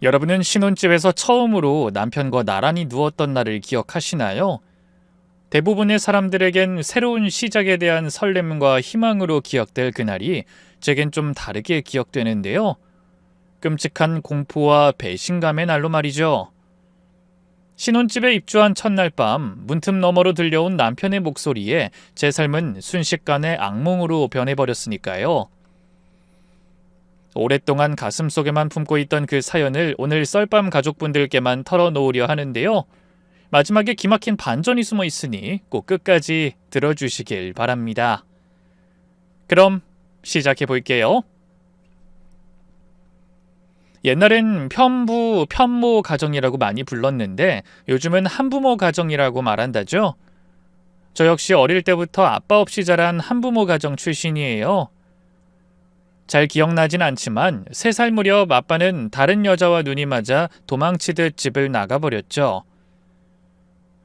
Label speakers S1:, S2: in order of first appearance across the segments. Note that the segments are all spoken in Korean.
S1: 여러분은 신혼집에서 처음으로 남편과 나란히 누웠던 날을 기억하시나요? 대부분의 사람들에겐 새로운 시작에 대한 설렘과 희망으로 기억될 그날이 제겐 좀 다르게 기억되는데요. 끔찍한 공포와 배신감의 날로 말이죠. 신혼집에 입주한 첫날 밤 문틈 너머로 들려온 남편의 목소리에 제 삶은 순식간에 악몽으로 변해버렸으니까요. 오랫동안 가슴속에만 품고 있던 그 사연을 오늘 썰밤 가족분들께만 털어놓으려 하는데요. 마지막에 기막힌 반전이 숨어 있으니 꼭 끝까지 들어주시길 바랍니다. 그럼 시작해 볼게요. 옛날엔 편부, 편모 가정이라고 많이 불렀는데 요즘은 한부모 가정이라고 말한다죠. 저 역시 어릴 때부터 아빠 없이 자란 한부모 가정 출신이에요. 잘 기억나진 않지만 3살 무렵 아빠는 다른 여자와 눈이 맞아 도망치듯 집을 나가버렸죠.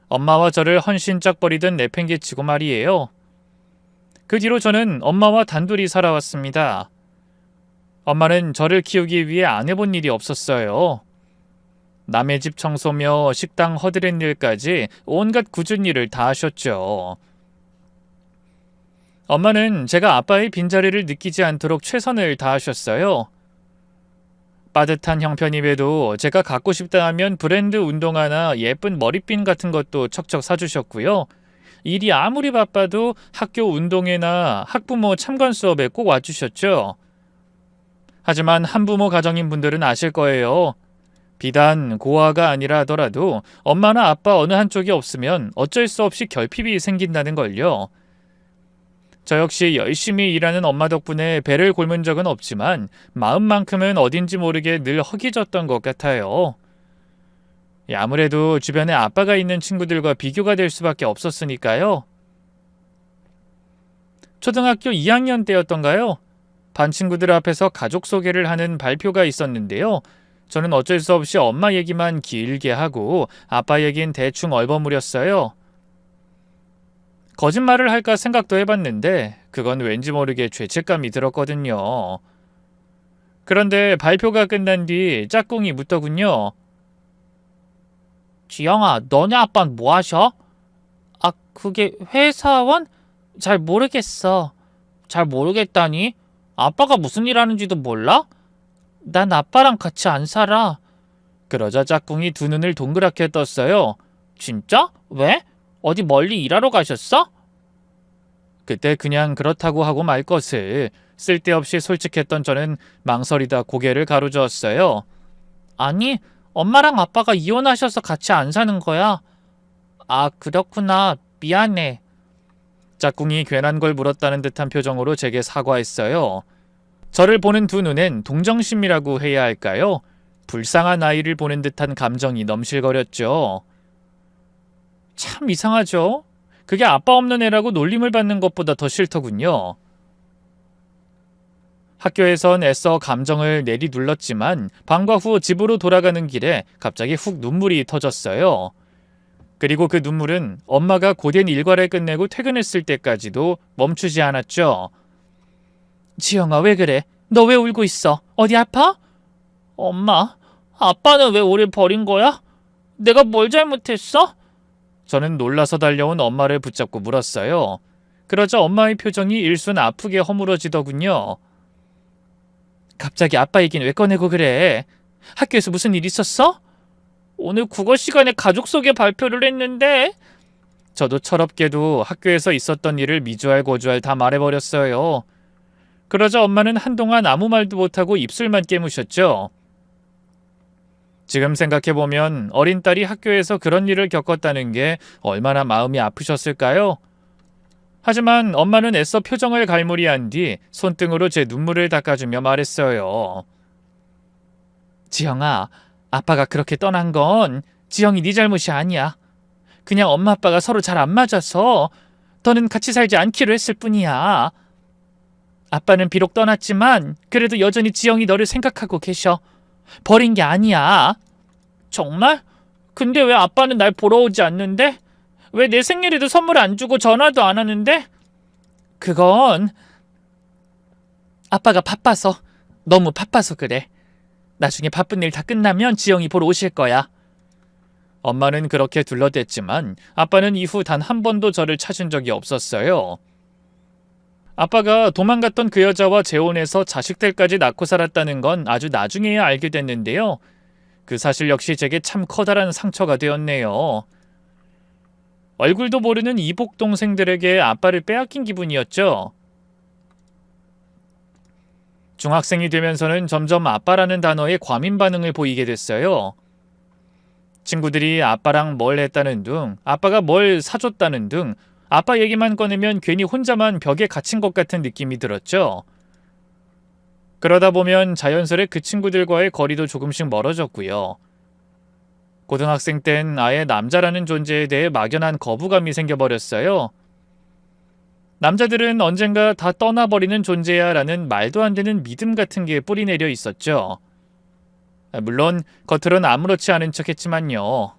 S1: 엄마와 저를 헌신짝 버리듯 내팽개치고 말이에요. 그 뒤로 저는 엄마와 단둘이 살아왔습니다. 엄마는 저를 키우기 위해 안 해본 일이 없었어요. 남의 집 청소며 식당 허드렛 일까지 온갖 굳은 일을 다 하셨죠. 엄마는 제가 아빠의 빈자리를 느끼지 않도록 최선을 다하셨어요. 빠듯한 형편임에도 제가 갖고 싶다 하면 브랜드 운동화나 예쁜 머리핀 같은 것도 척척 사주셨고요. 일이 아무리 바빠도 학교 운동회나 학부모 참관 수업에 꼭 와주셨죠. 하지만 한부모 가정인 분들은 아실 거예요. 비단 고아가 아니라 하더라도 엄마나 아빠 어느 한쪽이 없으면 어쩔 수 없이 결핍이 생긴다는 걸요. 저 역시 열심히 일하는 엄마 덕분에 배를 곪은 적은 없지만 마음만큼은 어딘지 모르게 늘 허기졌던 것 같아요. 아무래도 주변에 아빠가 있는 친구들과 비교가 될 수밖에 없었으니까요. 초등학교 2학년 때였던가요? 반 친구들 앞에서 가족 소개를 하는 발표가 있었는데요. 저는 어쩔 수 없이 엄마 얘기만 길게 하고 아빠 얘긴 대충 얼버무렸어요. 거짓말을 할까 생각도 해봤는데 그건 왠지 모르게 죄책감이 들었거든요. 그런데 발표가 끝난 뒤 짝꿍이 묻더군요. 지영아, 너네 아빠는 뭐 하셔? 아, 그게 회사원? 잘 모르겠어. 잘 모르겠다니? 아빠가 무슨 일 하는지도 몰라? 난 아빠랑 같이 안 살아. 그러자 짝꿍이 두 눈을 동그랗게 떴어요. 진짜? 왜? 어디 멀리 일하러 가셨어? 그때 그냥 그렇다고 하고 말 것을 쓸데없이 솔직했던 저는 망설이다 고개를 가로저었어요. 아니, 엄마랑 아빠가 이혼하셔서 같이 안 사는 거야. 아, 그렇구나. 미안해. 짝꿍이 괜한 걸 물었다는 듯한 표정으로 제게 사과했어요. 저를 보는 두 눈엔 동정심이라고 해야 할까요? 불쌍한 아이를 보는 듯한 감정이 넘실거렸죠. 참 이상하죠? 그게 아빠 없는 애라고 놀림을 받는 것보다 더 싫더군요. 학교에선 애써 감정을 내리눌렀지만 방과 후 집으로 돌아가는 길에 갑자기 훅 눈물이 터졌어요. 그리고 그 눈물은 엄마가 고된 일과를 끝내고 퇴근했을 때까지도 멈추지 않았죠. 지영아, 왜 그래? 너 왜 울고 있어? 어디 아파? 엄마, 아빠는 왜 우릴 버린 거야? 내가 뭘 잘못했어? 저는 놀라서 달려온 엄마를 붙잡고 물었어요. 그러자 엄마의 표정이 일순 아프게 허물어지더군요. 갑자기 아빠 얘기는 왜 꺼내고 그래? 학교에서 무슨 일 있었어? 오늘 국어 시간에 가족 소개 발표를 했는데. 저도 철없게도 학교에서 있었던 일을 미주알 고주알 다 말해버렸어요. 그러자 엄마는 한동안 아무 말도 못하고 입술만 깨무셨죠. 지금 생각해보면 어린 딸이 학교에서 그런 일을 겪었다는 게 얼마나 마음이 아프셨을까요? 하지만 엄마는 애써 표정을 갈무리한 뒤 손등으로 제 눈물을 닦아주며 말했어요. 지영아, 아빠가 그렇게 떠난 건 지영이 네 잘못이 아니야. 그냥 엄마 아빠가 서로 잘 안 맞아서 더는 같이 살지 않기로 했을 뿐이야. 아빠는 비록 떠났지만 그래도 여전히 지영이 너를 생각하고 계셔. 버린 게 아니야. 정말? 근데 왜 아빠는 날 보러 오지 않는데? 왜 내 생일에도 선물 안 주고 전화도 안 하는데? 그건 아빠가 바빠서, 너무 바빠서 그래. 나중에 바쁜 일 다 끝나면 지영이 보러 오실 거야. 엄마는 그렇게 둘러댔지만 아빠는 이후 단 한 번도 저를 찾은 적이 없었어요. 아빠가 도망갔던 그 여자와 재혼해서 자식들까지 낳고 살았다는 건 아주 나중에야 알게 됐는데요. 그 사실 역시 제게 참 커다란 상처가 되었네요. 얼굴도 모르는 이복 동생들에게 아빠를 빼앗긴 기분이었죠. 중학생이 되면서는 점점 아빠라는 단어에 과민 반응을 보이게 됐어요. 친구들이 아빠랑 뭘 했다는 둥, 아빠가 뭘 사줬다는 등 아빠 얘기만 꺼내면 괜히 혼자만 벽에 갇힌 것 같은 느낌이 들었죠. 그러다 보면 자연스레 그 친구들과의 거리도 조금씩 멀어졌고요. 고등학생 땐 아예 남자라는 존재에 대해 막연한 거부감이 생겨버렸어요. 남자들은 언젠가 다 떠나버리는 존재야 라는 말도 안 되는 믿음 같은 게 뿌리내려 있었죠. 물론 겉으론 아무렇지 않은 척 했지만요.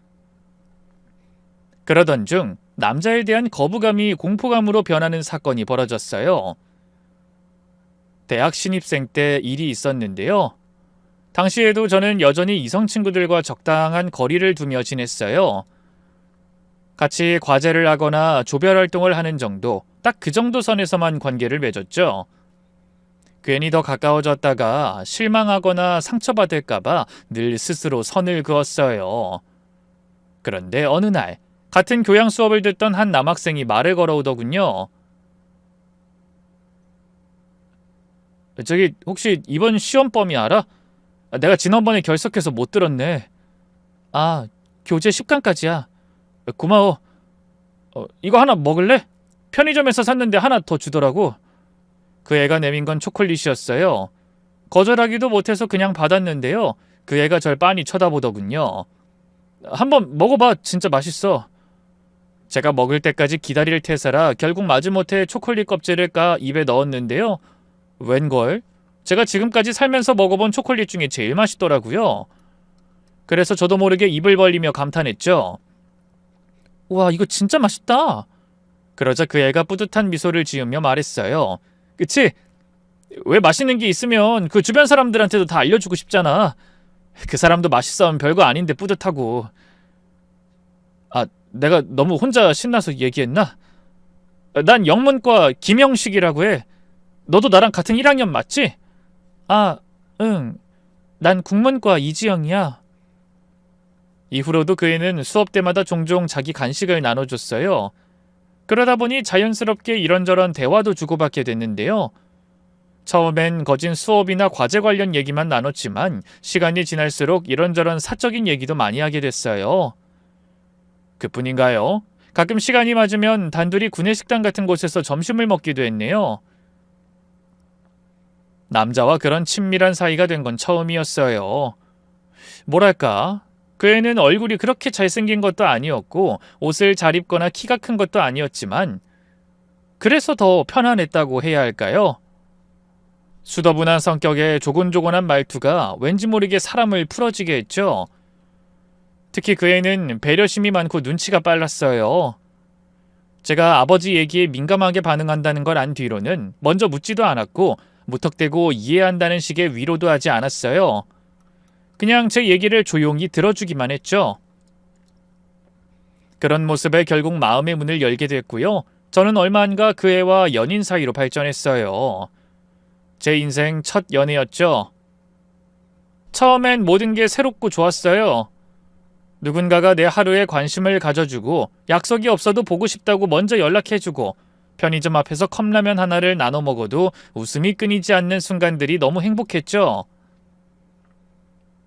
S1: 그러던 중 남자에 대한 거부감이 공포감으로 변하는 사건이 벌어졌어요. 대학 신입생 때 일이 있었는데요. 당시에도 저는 여전히 이성 친구들과 적당한 거리를 두며 지냈어요. 같이 과제를 하거나 조별 활동을 하는 정도, 딱 그 정도 선에서만 관계를 맺었죠. 괜히 더 가까워졌다가 실망하거나 상처받을까봐 늘 스스로 선을 그었어요. 그런데 어느 날 같은 교양 수업을 듣던 한 남학생이 말을 걸어오더군요. 저기 혹시 이번 시험 범위 알아? 내가 지난번에 결석해서 못 들었네. 아, 교재 10강까지야. 고마워. 이거 하나 먹을래? 편의점에서 샀는데 하나 더 주더라고. 그 애가 내민 건 초콜릿이었어요. 거절하기도 못해서 그냥 받았는데요. 그 애가 절 빤히 쳐다보더군요. 한번 먹어봐. 진짜 맛있어. 제가 먹을 때까지 기다릴 태세라 결국 마지못해 초콜릿 껍질을 까 입에 넣었는데요. 웬걸? 제가 지금까지 살면서 먹어본 초콜릿 중에 제일 맛있더라고요. 그래서 저도 모르게 입을 벌리며 감탄했죠. 우와, 이거 진짜 맛있다. 그러자 그 애가 뿌듯한 미소를 지으며 말했어요. 그치? 왜 맛있는 게 있으면 그 주변 사람들한테도 다 알려주고 싶잖아. 그 사람도 맛있어하면 별거 아닌데 뿌듯하고. 아, 내가 너무 혼자 신나서 얘기했나? 난 영문과 김영식이라고 해. 너도 나랑 같은 1학년 맞지? 아, 응. 난 국문과 이지영이야. 이후로도 그 애는 수업 때마다 종종 자기 간식을 나눠줬어요. 그러다 보니 자연스럽게 이런저런 대화도 주고받게 됐는데요. 처음엔 거진 수업이나 과제 관련 얘기만 나눴지만 시간이 지날수록 이런저런 사적인 얘기도 많이 하게 됐어요. 그뿐인가요? 가끔 시간이 맞으면 단둘이 구내식당 같은 곳에서 점심을 먹기도 했네요. 남자와 그런 친밀한 사이가 된 건 처음이었어요. 뭐랄까, 그 애는 얼굴이 그렇게 잘생긴 것도 아니었고 옷을 잘 입거나 키가 큰 것도 아니었지만 그래서 더 편안했다고 해야 할까요? 수더분한 성격에 조곤조곤한 말투가 왠지 모르게 사람을 풀어지게 했죠. 특히 그 애는 배려심이 많고 눈치가 빨랐어요. 제가 아버지 얘기에 민감하게 반응한다는 걸 안 뒤로는 먼저 묻지도 않았고 무턱대고 이해한다는 식의 위로도 하지 않았어요. 그냥 제 얘기를 조용히 들어주기만 했죠. 그런 모습에 결국 마음의 문을 열게 됐고요. 저는 얼마 안가 그 애와 연인 사이로 발전했어요. 제 인생 첫 연애였죠. 처음엔 모든 게 새롭고 좋았어요. 누군가가 내 하루에 관심을 가져주고 약속이 없어도 보고 싶다고 먼저 연락해주고 편의점 앞에서 컵라면 하나를 나눠 먹어도 웃음이 끊이지 않는 순간들이 너무 행복했죠.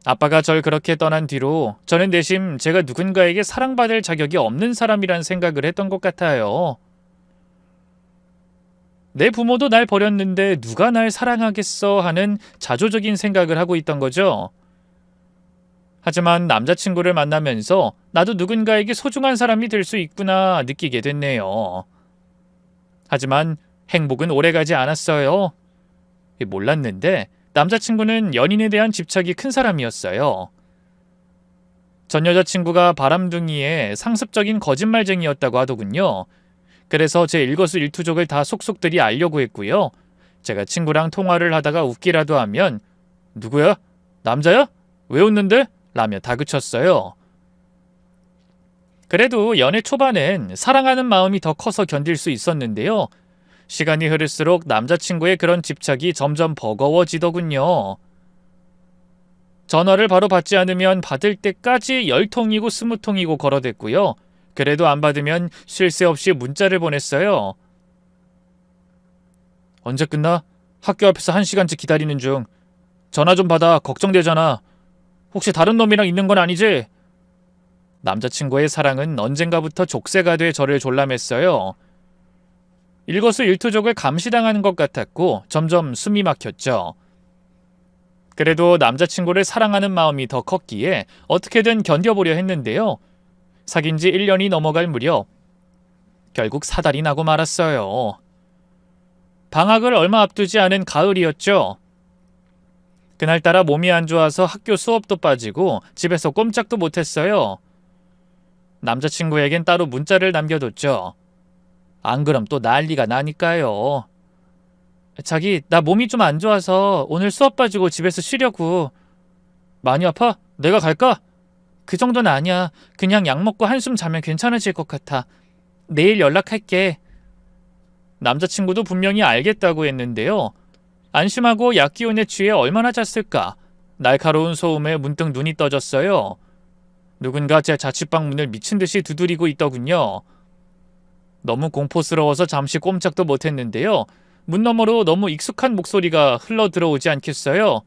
S1: 아빠가 절 그렇게 떠난 뒤로 저는 내심 제가 누군가에게 사랑받을 자격이 없는 사람이란 생각을 했던 것 같아요. 내 부모도 날 버렸는데 누가 날 사랑하겠어 하는 자조적인 생각을 하고 있던 거죠. 하지만 남자친구를 만나면서 나도 누군가에게 소중한 사람이 될 수 있구나 느끼게 됐네요. 하지만 행복은 오래가지 않았어요. 몰랐는데 남자친구는 연인에 대한 집착이 큰 사람이었어요. 전 여자친구가 바람둥이에 상습적인 거짓말쟁이였다고 하더군요. 그래서 제 일거수일투족을 다 속속들이 알려고 했고요. 제가 친구랑 통화를 하다가 웃기라도 하면 누구야? 남자야? 왜 웃는데? 라며 다그쳤어요. 그래도 연애 초반엔 사랑하는 마음이 더 커서 견딜 수 있었는데요. 시간이 흐를수록 남자친구의 그런 집착이 점점 버거워지더군요. 전화를 바로 받지 않으면 받을 때까지 10통이고 20통이고 걸어댔고요. 그래도 안 받으면 쉴 새 없이 문자를 보냈어요. 언제 끝나? 학교 앞에서 1시간째 기다리는 중. 전화 좀 받아. 걱정되잖아. 혹시 다른 놈이랑 있는 건 아니지? 남자친구의 사랑은 언젠가부터 족쇄가 돼 저를 졸라맸어요. 일거수일투족을 감시당하는 것 같았고 점점 숨이 막혔죠. 그래도 남자친구를 사랑하는 마음이 더 컸기에 어떻게든 견뎌보려 했는데요. 사귄 지 1년이 넘어갈 무렵 결국 사달이 나고 말았어요. 방학을 얼마 앞두지 않은 가을이었죠. 그날따라 몸이 안 좋아서 학교 수업도 빠지고 집에서 꼼짝도 못했어요. 남자친구에겐 따로 문자를 남겨뒀죠. 안 그럼 또 난리가 나니까요. 자기, 나 몸이 좀 안 좋아서 오늘 수업 빠지고 집에서 쉬려고. 많이 아파? 내가 갈까? 그 정도는 아니야. 그냥 약 먹고 한숨 자면 괜찮아질 것 같아. 내일 연락할게. 남자친구도 분명히 알겠다고 했는데요. 안심하고 약 기운에 취해 얼마나 잤을까? 날카로운 소음에 문득 눈이 떠졌어요. 누군가 제 자취방 문을 미친 듯이 두드리고 있더군요. 너무 공포스러워서 잠시 꼼짝도 못했는데요. 문 너머로 너무 익숙한 목소리가 흘러 들어오지 않겠어요?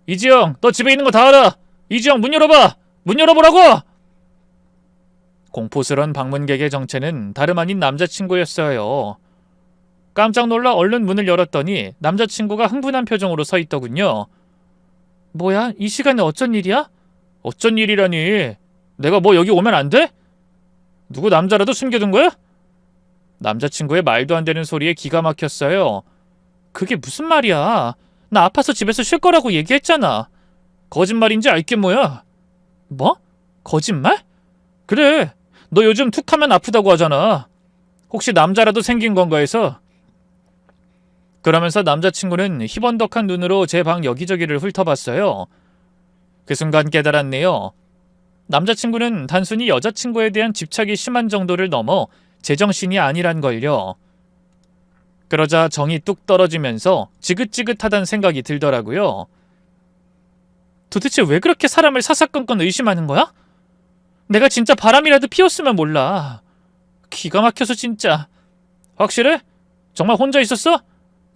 S1: 이지영, 너 집에 있는 거 다 알아! 이지영, 문 열어봐! 문 열어보라고! 공포스런 방문객의 정체는 다름 아닌 남자친구였어요. 깜짝 놀라 얼른 문을 열었더니 남자친구가 흥분한 표정으로 서 있더군요. 뭐야? 이 시간에 어쩐 일이야? 어쩐 일이라니? 내가 뭐 여기 오면 안 돼? 누구 남자라도 숨겨둔 거야? 남자친구의 말도 안 되는 소리에 기가 막혔어요. 그게 무슨 말이야? 나 아파서 집에서 쉴 거라고 얘기했잖아. 거짓말인지 알게 뭐야? 뭐? 거짓말? 그래. 너 요즘 툭하면 아프다고 하잖아. 혹시 남자라도 생긴 건가 해서. 그러면서 남자친구는 희번덕한 눈으로 제 방 여기저기를 훑어봤어요. 그 순간 깨달았네요. 남자친구는 단순히 여자친구에 대한 집착이 심한 정도를 넘어 제정신이 아니란 걸요. 그러자 정이 뚝 떨어지면서 지긋지긋하단 생각이 들더라고요. 도대체 왜 그렇게 사람을 사사건건 의심하는 거야? 내가 진짜 바람이라도 피웠으면 몰라. 기가 막혀서 진짜. 확실해? 정말 혼자 있었어?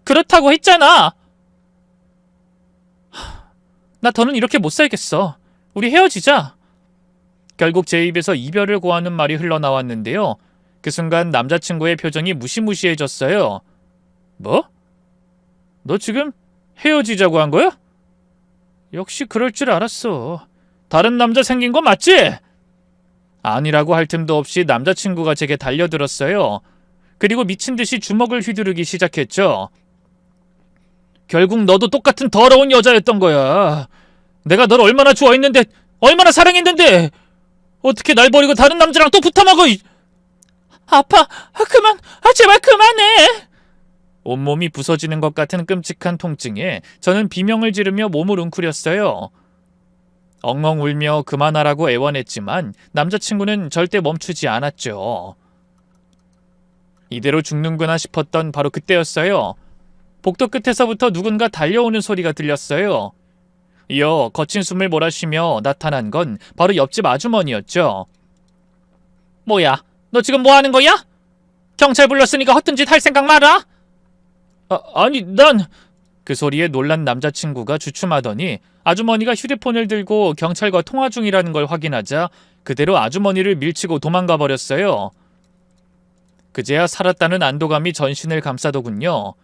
S1: 그렇다고 했잖아. 나 더는 이렇게 못 살겠어. 우리 헤어지자. 결국 제 입에서 이별을 고하는 말이 흘러나왔는데요. 그 순간 남자친구의 표정이 무시무시해졌어요. 뭐? 너 지금 헤어지자고 한 거야? 역시 그럴 줄 알았어. 다른 남자 생긴 거 맞지? 아니라고 할 틈도 없이 남자친구가 제게 달려들었어요. 그리고 미친 듯이 주먹을 휘두르기 시작했죠. 결국 너도 똑같은 더러운 여자였던 거야. 내가 널 얼마나 좋아했는데, 얼마나 사랑했는데 어떻게 날 버리고 다른 남자랑 또 붙어먹어. 아파. 그만. 제발 그만해. 온몸이 부서지는 것 같은 끔찍한 통증에 저는 비명을 지르며 몸을 웅크렸어요. 엉엉 울며 그만하라고 애원했지만 남자친구는 절대 멈추지 않았죠. 이대로 죽는구나 싶었던 바로 그때였어요. 복도 끝에서부터 누군가 달려오는 소리가 들렸어요. 이어 거친 숨을 몰아쉬며 나타난 건 바로 옆집 아주머니였죠. 뭐야? 너 지금 뭐 하는 거야? 경찰 불렀으니까 허튼 짓 할 생각 마라. 아니 난... 그 소리에 놀란 남자친구가 주춤하더니 아주머니가 휴대폰을 들고 경찰과 통화 중이라는 걸 확인하자 그대로 아주머니를 밀치고 도망가 버렸어요. 그제야 살았다는 안도감이 전신을 감싸더군요.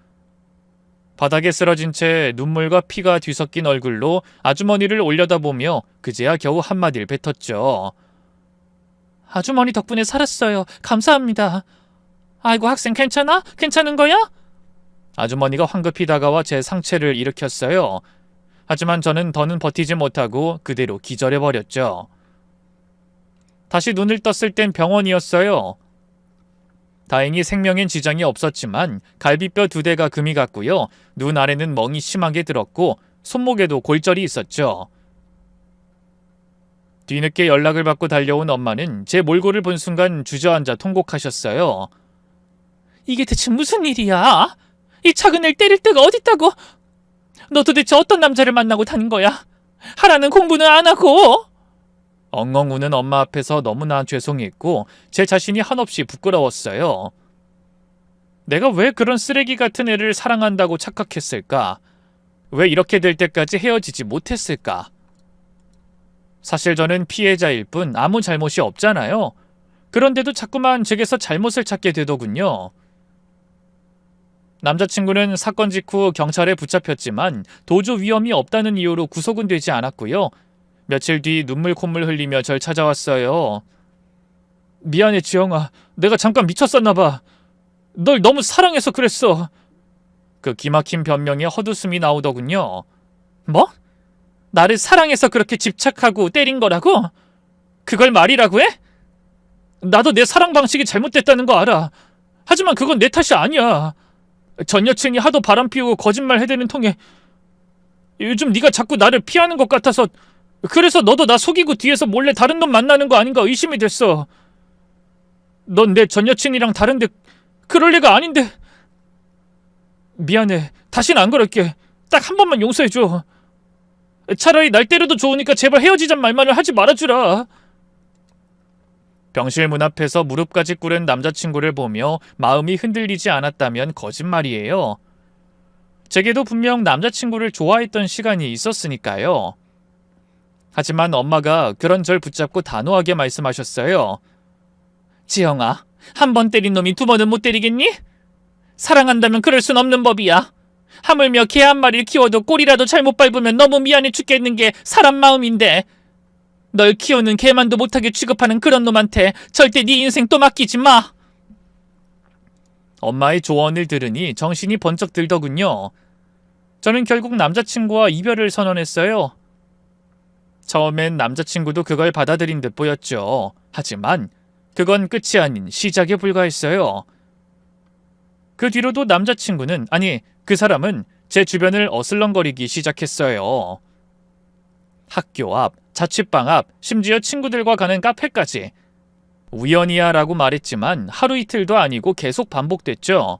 S1: 바닥에 쓰러진 채 눈물과 피가 뒤섞인 얼굴로 아주머니를 올려다보며 그제야 겨우 한마디를 뱉었죠. 아주머니 덕분에 살았어요. 감사합니다. 아이고 학생 괜찮아? 괜찮은 거야? 아주머니가 황급히 다가와 제 상체를 일으켰어요. 하지만 저는 더는 버티지 못하고 그대로 기절해버렸죠. 다시 눈을 떴을 땐 병원이었어요. 다행히 생명엔 지장이 없었지만 갈비뼈 2대가 금이 갔고요. 눈 아래는 멍이 심하게 들었고 손목에도 골절이 있었죠. 뒤늦게 연락을 받고 달려온 엄마는 제 몰골을 본 순간 주저앉아 통곡하셨어요. 이게 대체 무슨 일이야? 이 작은 애를 때릴 데가 어딨다고? 너 도대체 어떤 남자를 만나고 다닌 거야? 하라는 공부는 안 하고? 엉엉 우는 엄마 앞에서 너무나 죄송했고 제 자신이 한없이 부끄러웠어요. 내가 왜 그런 쓰레기 같은 애를 사랑한다고 착각했을까? 왜 이렇게 될 때까지 헤어지지 못했을까? 사실 저는 피해자일 뿐 아무 잘못이 없잖아요. 그런데도 자꾸만 제게서 잘못을 찾게 되더군요. 남자친구는 사건 직후 경찰에 붙잡혔지만 도주 위험이 없다는 이유로 구속은 되지 않았고요. 며칠 뒤 눈물 콧물 흘리며 절 찾아왔어요. 미안해 지영아. 내가 잠깐 미쳤었나 봐. 널 너무 사랑해서 그랬어. 그 기막힌 변명에 헛웃음이 나오더군요. 뭐? 나를 사랑해서 그렇게 집착하고 때린 거라고? 그걸 말이라고 해? 나도 내 사랑 방식이 잘못됐다는 거 알아. 하지만 그건 내 탓이 아니야. 전 여친이 하도 바람 피우고 거짓말 해대는 통에 요즘 네가 자꾸 나를 피하는 것 같아서 그래서 너도 나 속이고 뒤에서 몰래 다른 놈 만나는 거 아닌가 의심이 됐어. 넌 내 전 여친이랑 다른데 그럴 리가 아닌데. 미안해. 다신 안 그럴게. 딱 한 번만 용서해줘. 차라리 날 때려도 좋으니까 제발 헤어지잔 말만을 하지 말아주라. 병실 문 앞에서 무릎까지 꿇은 남자친구를 보며 마음이 흔들리지 않았다면 거짓말이에요. 제게도 분명 남자친구를 좋아했던 시간이 있었으니까요. 하지만 엄마가 그런 절 붙잡고 단호하게 말씀하셨어요. 지영아, 한 번 때린 놈이 두 번은 못 때리겠니? 사랑한다면 그럴 순 없는 법이야. 하물며 개 한 마리를 키워도 꼬리라도 잘못 밟으면 너무 미안해 죽겠는 게 사람 마음인데 널 키우는 개만도 못하게 취급하는 그런 놈한테 절대 네 인생 또 맡기지 마. 엄마의 조언을 들으니 정신이 번쩍 들더군요. 저는 결국 남자친구와 이별을 선언했어요. 처음엔 남자친구도 그걸 받아들인 듯 보였죠. 하지만 그건 끝이 아닌 시작에 불과했어요. 그 뒤로도 남자친구는, 아니 그 사람은 제 주변을 어슬렁거리기 시작했어요. 학교 앞, 자취방 앞, 심지어 친구들과 가는 카페까지. 우연이야 라고 말했지만 하루 이틀도 아니고 계속 반복됐죠.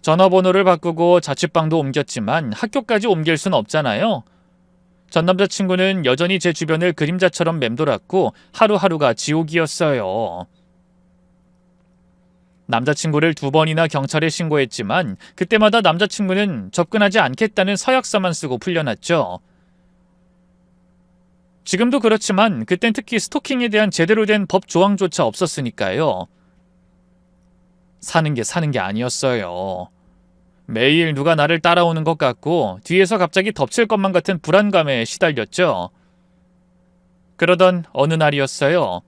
S1: 전화번호를 바꾸고 자취방도 옮겼지만 학교까지 옮길 순 없잖아요. 전 남자친구는 여전히 제 주변을 그림자처럼 맴돌았고 하루하루가 지옥이었어요. 남자친구를 2번이나 경찰에 신고했지만 그때마다 남자친구는 접근하지 않겠다는 서약서만 쓰고 풀려났죠. 지금도 그렇지만 그땐 특히 스토킹에 대한 제대로 된 법 조항조차 없었으니까요. 사는 게 아니었어요. 매일 누가 나를 따라오는 것 같고 뒤에서 갑자기 덮칠 것만 같은 불안감에 시달렸죠. 그러던 어느 날이었어요.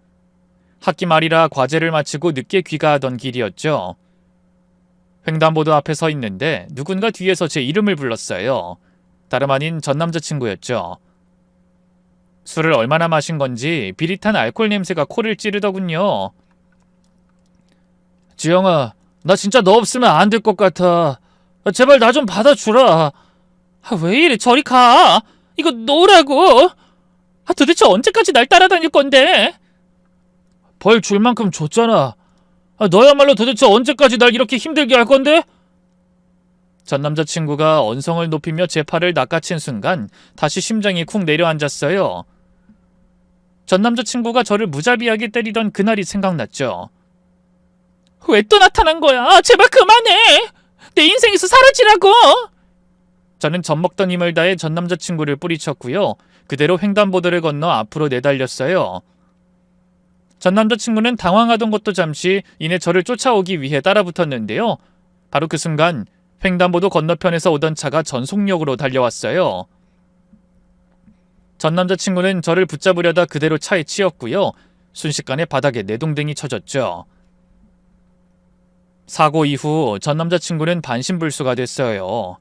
S1: 학기 말이라 과제를 마치고 늦게 귀가하던 길이었죠. 횡단보도 앞에 서 있는데 누군가 뒤에서 제 이름을 불렀어요. 다름 아닌 전 남자친구였죠. 술을 얼마나 마신 건지 비릿한 알코올 냄새가 코를 찌르더군요. 지영아, 나 진짜 너 없으면 안 될 것 같아. 제발 나 좀 받아주라. 왜 이래, 저리 가. 이거 놓으라고. 도대체 언제까지 날 따라다닐 건데? 벌 줄 만큼 줬잖아. 너야말로 도대체 언제까지 날 이렇게 힘들게 할 건데? 전 남자친구가 언성을 높이며 제 팔을 낚아챈 순간 다시 심장이 쿵 내려앉았어요. 전 남자친구가 저를 무자비하게 때리던 그날이 생각났죠. 왜 또 나타난 거야? 제발 그만해! 내 인생에서 사라지라고! 저는 젖먹던 힘을 다해 전 남자친구를 뿌리쳤고요. 그대로 횡단보도를 건너 앞으로 내달렸어요. 전 남자친구는 당황하던 것도 잠시 이내 저를 쫓아오기 위해 따라붙었는데요. 바로 그 순간 횡단보도 건너편에서 오던 차가 전속력으로 달려왔어요. 전 남자친구는 저를 붙잡으려다 그대로 차에 치였고요. 순식간에 바닥에 내동댕이 쳐졌죠. 사고 이후 전 남자친구는 반신불수가 됐어요.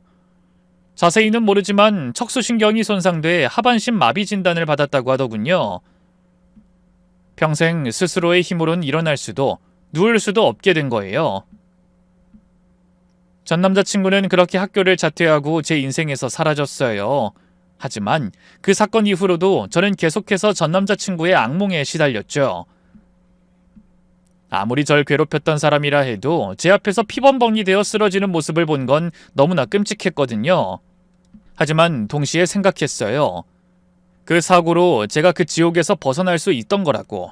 S1: 자세히는 모르지만 척수신경이 손상돼 하반신 마비 진단을 받았다고 하더군요. 평생 스스로의 힘으론 일어날 수도 누울 수도 없게 된 거예요. 전 남자친구는 그렇게 학교를 자퇴하고 제 인생에서 사라졌어요. 하지만 그 사건 이후로도 저는 계속해서 전 남자친구의 악몽에 시달렸죠. 아무리 절 괴롭혔던 사람이라 해도 제 앞에서 피범벅이 되어 쓰러지는 모습을 본 건 너무나 끔찍했거든요. 하지만 동시에 생각했어요. 그 사고로 제가 그 지옥에서 벗어날 수 있던 거라고.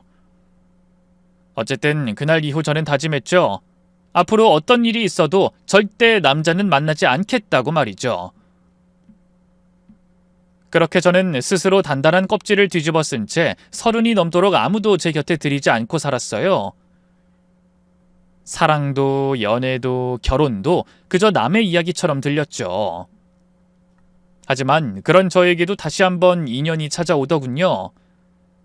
S1: 어쨌든 그날 이후 저는 다짐했죠. 앞으로 어떤 일이 있어도 절대 남자는 만나지 않겠다고 말이죠. 그렇게 저는 스스로 단단한 껍질을 뒤집어 쓴 채 30이 넘도록 아무도 제 곁에 들이지 않고 살았어요. 사랑도 연애도 결혼도 그저 남의 이야기처럼 들렸죠. 하지만 그런 저에게도 다시 한번 인연이 찾아오더군요.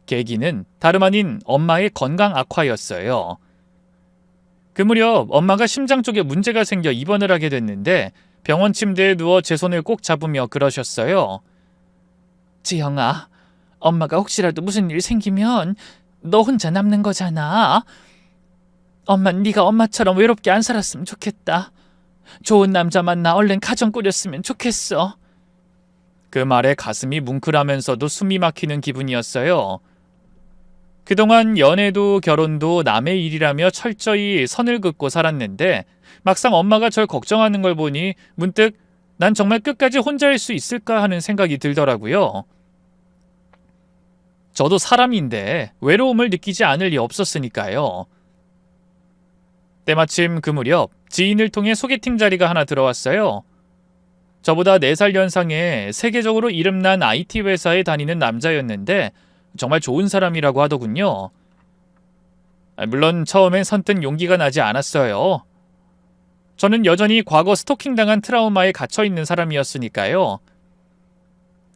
S1: 계기는 다름 아닌 엄마의 건강 악화였어요. 그 무렵 엄마가 심장 쪽에 문제가 생겨 입원을 하게 됐는데 병원 침대에 누워 제 손을 꼭 잡으며 그러셨어요. 지영아, 엄마가 혹시라도 무슨 일 생기면 너 혼자 남는 거잖아. 엄만 네가 엄마처럼 외롭게 안 살았으면 좋겠다. 좋은 남자 만나 얼른 가정 꾸렸으면 좋겠어. 그 말에 가슴이 뭉클하면서도 숨이 막히는 기분이었어요. 그동안 연애도 결혼도 남의 일이라며 철저히 선을 긋고 살았는데 막상 엄마가 절 걱정하는 걸 보니 문득 난 정말 끝까지 혼자일 수 있을까 하는 생각이 들더라고요. 저도 사람인데 외로움을 느끼지 않을 리 없었으니까요. 때마침 그 무렵 지인을 통해 소개팅 자리가 하나 들어왔어요. 저보다 4살 연상의 세계적으로 이름난 IT 회사에 다니는 남자였는데 정말 좋은 사람이라고 하더군요. 물론 처음엔 선뜻 용기가 나지 않았어요. 저는 여전히 과거 스토킹당한 트라우마에 갇혀있는 사람이었으니까요.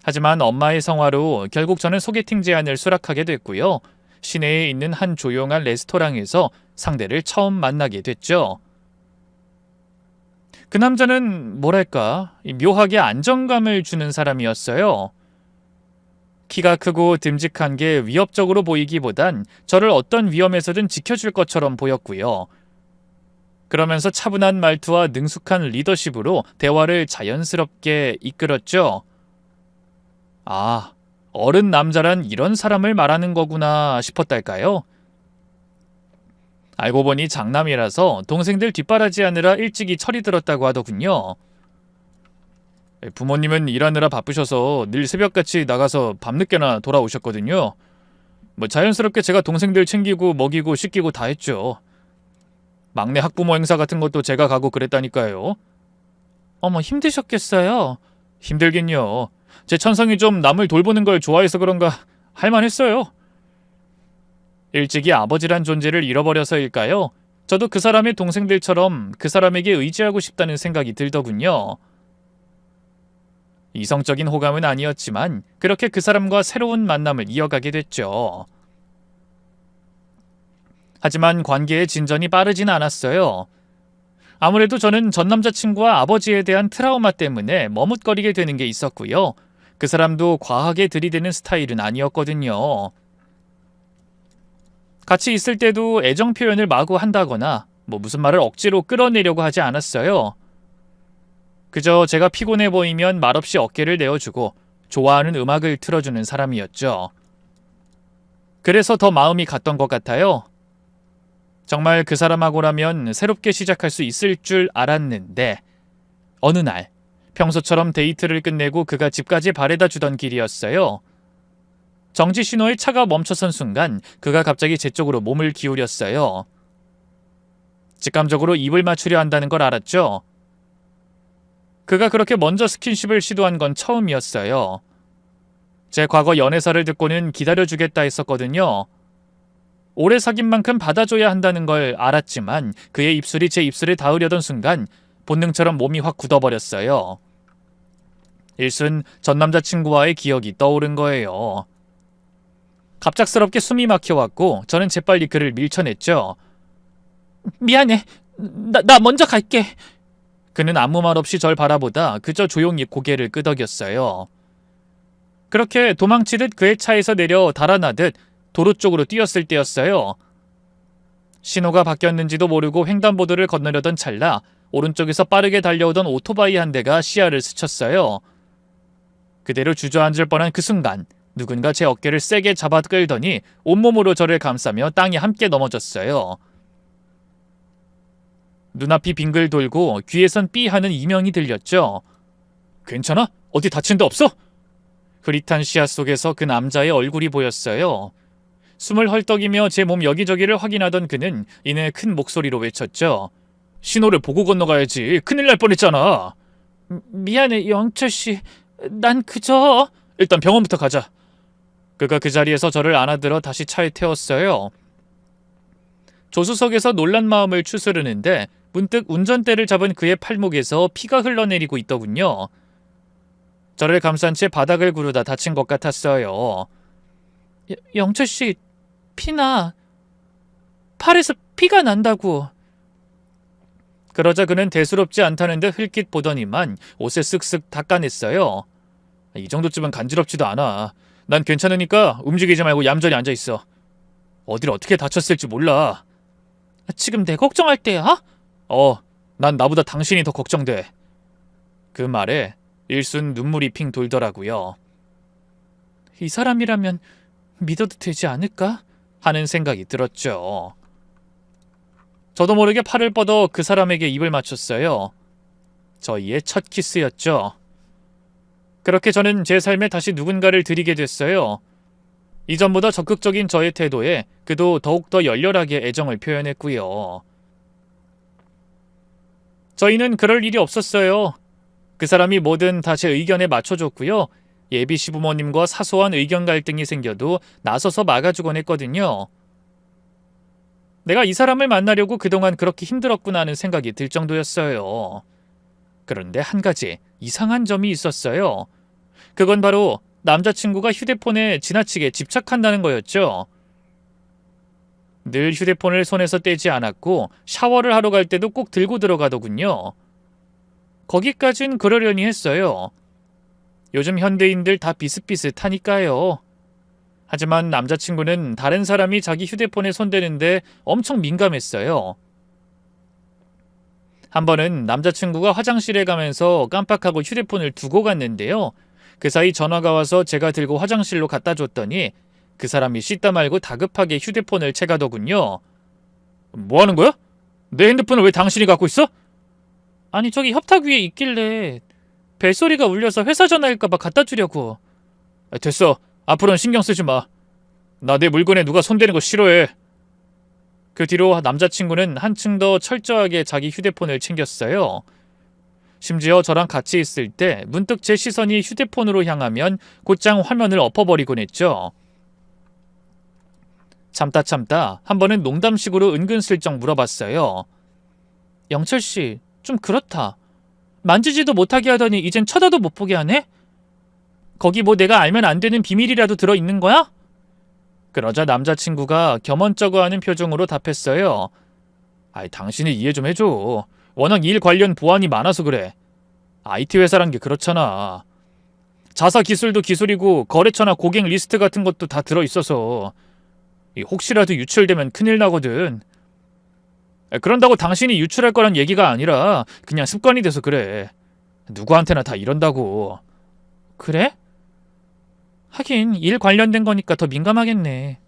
S1: 하지만 엄마의 성화로 결국 저는 소개팅 제안을 수락하게 됐고요. 시내에 있는 한 조용한 레스토랑에서 상대를 처음 만나게 됐죠. 그 남자는 뭐랄까 묘하게 안정감을 주는 사람이었어요. 키가 크고 듬직한 게 위협적으로 보이기보단 저를 어떤 위험에서든 지켜줄 것처럼 보였고요. 그러면서 차분한 말투와 능숙한 리더십으로 대화를 자연스럽게 이끌었죠. 아, 어른 남자란 이런 사람을 말하는 거구나 싶었달까요? 알고 보니 장남이라서 동생들 뒷바라지하느라 일찍이 철이 들었다고 하더군요. 부모님은 일하느라 바쁘셔서 늘 새벽같이 나가서 밤늦게나 돌아오셨거든요. 자연스럽게 제가 동생들 챙기고 먹이고 씻기고 다 했죠. 막내 학부모 행사 같은 것도 제가 가고 그랬다니까요. 어머, 힘드셨겠어요? 힘들긴요. 제 천성이 좀 남을 돌보는 걸 좋아해서 그런가 할만했어요. 일찍이 아버지란 존재를 잃어버려서일까요? 저도 그 사람의 동생들처럼 그 사람에게 의지하고 싶다는 생각이 들더군요. 이성적인 호감은 아니었지만 그렇게 그 사람과 새로운 만남을 이어가게 됐죠. 하지만 관계의 진전이 빠르진 않았어요. 아무래도 저는 전 남자친구와 아버지에 대한 트라우마 때문에 머뭇거리게 되는 게 있었고요. 그 사람도 과하게 들이대는 스타일은 아니었거든요. 같이 있을 때도 애정 표현을 마구 한다거나 무슨 말을 억지로 끌어내려고 하지 않았어요. 그저 제가 피곤해 보이면 말없이 어깨를 내어주고 좋아하는 음악을 틀어주는 사람이었죠. 그래서 더 마음이 갔던 것 같아요. 정말 그 사람하고라면 새롭게 시작할 수 있을 줄 알았는데 어느 날 평소처럼 데이트를 끝내고 그가 집까지 바래다 주던 길이었어요. 정지 신호에 차가 멈춰선 순간 그가 갑자기 제 쪽으로 몸을 기울였어요. 직감적으로 입을 맞추려 한다는 걸 알았죠. 그가 그렇게 먼저 스킨십을 시도한 건 처음이었어요. 제 과거 연애사를 듣고는 기다려주겠다 했었거든요. 오래 사귄 만큼 받아줘야 한다는 걸 알았지만 그의 입술이 제 입술에 닿으려던 순간 본능처럼 몸이 확 굳어버렸어요. 일순 전 남자친구와의 기억이 떠오른 거예요. 갑작스럽게 숨이 막혀왔고 저는 재빨리 그를 밀쳐냈죠. 미안해. 나 먼저 갈게. 그는 아무 말 없이 절 바라보다 그저 조용히 고개를 끄덕였어요. 그렇게 도망치듯 그의 차에서 내려 달아나듯 도로 쪽으로 뛰었을 때였어요. 신호가 바뀌었는지도 모르고 횡단보도를 건너려던 찰나 오른쪽에서 빠르게 달려오던 오토바이 한 대가 시야를 스쳤어요. 그대로 주저앉을 뻔한 그 순간 누군가 제 어깨를 세게 잡아 끌더니 온몸으로 저를 감싸며 땅에 함께 넘어졌어요. 눈앞이 빙글 돌고 귀에선 삐 하는 이명이 들렸죠. 괜찮아? 어디 다친 데 없어? 흐릿한 시야 속에서 그 남자의 얼굴이 보였어요. 숨을 헐떡이며 제 몸 여기저기를 확인하던 그는 이내 큰 목소리로 외쳤죠. 신호를 보고 건너가야지. 큰일 날 뻔했잖아. 미안해, 영철씨. 난 그저... 일단 병원부터 가자. 그가 그 자리에서 저를 안아들어 다시 차에 태웠어요. 조수석에서 놀란 마음을 추스르는데 문득 운전대를 잡은 그의 팔목에서 피가 흘러내리고 있더군요. 저를 감싼 채 바닥을 구르다 다친 것 같았어요. 영철씨, 피나. 팔에서 피가 난다고. 그러자 그는 대수롭지 않다는 듯 흘낏 보더니만 옷에 쓱쓱 닦아냈어요. 이 정도쯤은 간지럽지도 않아. 난 괜찮으니까 움직이지 말고 얌전히 앉아있어. 어딜 어떻게 다쳤을지 몰라. 지금 내 걱정할 때야? 난 나보다 당신이 더 걱정돼. 그 말에 일순 눈물이 핑 돌더라고요. 이 사람이라면 믿어도 되지 않을까? 하는 생각이 들었죠. 저도 모르게 팔을 뻗어 그 사람에게 입을 맞췄어요. 저희의 첫 키스였죠. 그렇게 저는 제 삶에 다시 누군가를 들이게 됐어요. 이전보다 적극적인 저의 태도에 그도 더욱더 열렬하게 애정을 표현했고요. 저희는 그럴 일이 없었어요. 그 사람이 뭐든 다 제 의견에 맞춰줬고요. 예비 시부모님과 사소한 의견 갈등이 생겨도 나서서 막아주곤 했거든요. 내가 이 사람을 만나려고 그동안 그렇게 힘들었구나 하는 생각이 들 정도였어요. 그런데 한 가지 이상한 점이 있었어요. 그건 바로 남자친구가 휴대폰에 지나치게 집착한다는 거였죠. 늘 휴대폰을 손에서 떼지 않았고 샤워를 하러 갈 때도 꼭 들고 들어가더군요. 거기까진 그러려니 했어요. 요즘 현대인들 다 비슷비슷하니까요. 하지만 남자친구는 다른 사람이 자기 휴대폰에 손대는데 엄청 민감했어요. 한 번은 남자친구가 화장실에 가면서 깜빡하고 휴대폰을 두고 갔는데요. 그 사이 전화가 와서 제가 들고 화장실로 갖다 줬더니 그 사람이 씻다 말고 다급하게 휴대폰을 채가더군요. 뭐 하는 거야? 내 핸드폰을 왜 당신이 갖고 있어? 아니, 저기 협탁 위에 있길래 벨소리가 울려서 회사 전화일까봐 갖다 주려고. 됐어. 앞으로는 신경 쓰지 마. 나 내 물건에 누가 손대는 거 싫어해. 그 뒤로 남자친구는 한층 더 철저하게 자기 휴대폰을 챙겼어요. 심지어 저랑 같이 있을 때 문득 제 시선이 휴대폰으로 향하면 곧장 화면을 엎어버리곤 했죠. 참다 한 번은 농담식으로 은근슬쩍 물어봤어요. 영철씨, 좀 그렇다. 만지지도 못하게 하더니 이젠 쳐다도 못 보게 하네? 거기 뭐 내가 알면 안 되는 비밀이라도 들어있는 거야? 그러자 남자친구가 겸언쩍어하는 표정으로 답했어요. 당신이 이해 좀 해줘. 워낙 일 관련 보안이 많아서 그래. IT 회사란 게 그렇잖아. 자사 기술도 기술이고 거래처나 고객 리스트 같은 것도 다 들어있어서 혹시라도 유출되면 큰일 나거든. 그런다고 당신이 유출할 거란 얘기가 아니라 그냥 습관이 돼서 그래. 누구한테나 다 이런다고. 그래? 하긴 일 관련된 거니까 더 민감하겠네.